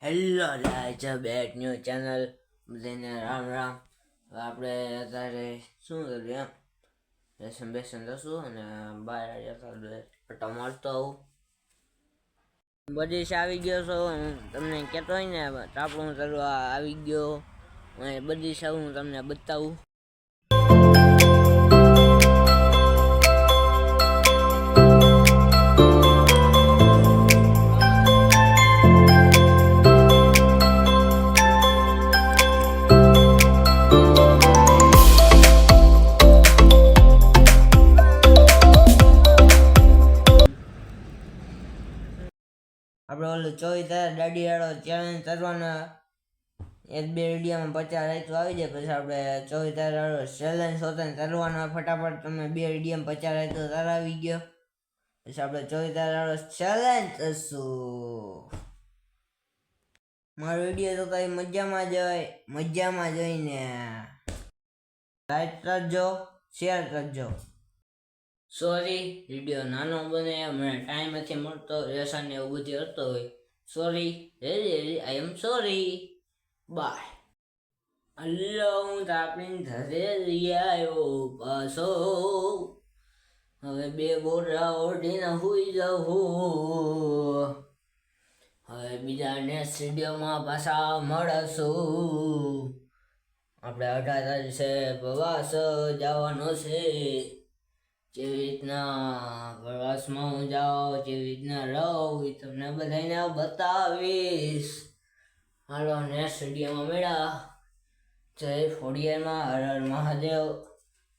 Hello guys, back new channel બધાને રામ રામ. આપણે અત્યારે શું કરીએ, લેસન બેસન લશું અને બહાર પટ્ટા મારતો આવું. બધી આવી ગયો છો, તમને કહેતો હોય ને તાપણું કરવા આવી ગયો. બધી હું તમને બતાવું. આપણે ઓલું 24 દાડી વાળો ચેલેન્જ કરવાના, 1-2 વિડીયોમાં 50 રાઈતો આવી જાય. પછી આપણે 24 વાળો ચેલેન્જ હોતા કરવાનો ફટાફટ. તમે 2 વિડીયોમાં 50 રાઈતો આવી ગયો. પછી આપણે 24 વાળો ચેલેન્જ કરશું. મારો વિડીયો તો કઈ મજામાં જોઈને લાઈક કરજો, શેર કરજો. સોરી, વિડીયો નાનો બને, મને ટાઈમ નથી મળતો, લેસન એવું બધું કરતો હોય. Sorry, I am sorry. Bye. Hello, હું તાપીને ઘરે લઈ આવ્યો પાછો. હવે 2 બોરા ઓઢીને હુઈ જાઉં. હવે બીજા નેક્સ્ટ વિડીયોમાં પાછા મળશું. આપણે 18 તારીખે પ્રવાસ જવાનો છે. જેવી રીતના પ્રવાસમાં હું જાઉં, જેવી રીતના રહું, એ તમને બધાને બતાવીશ. હાલો, નેક્સ્ટ વિડીયોમાં મળ્યા. જય ખોડિયારમાં, હર હર મહાદેવ,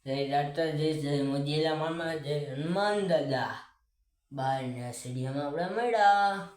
જય દાતાજી, જય મોજીલા મામા, જય હનુમાન દાદા. બાય. નેક્સ્ટ વિડીયોમાં આપણે મળ્યા.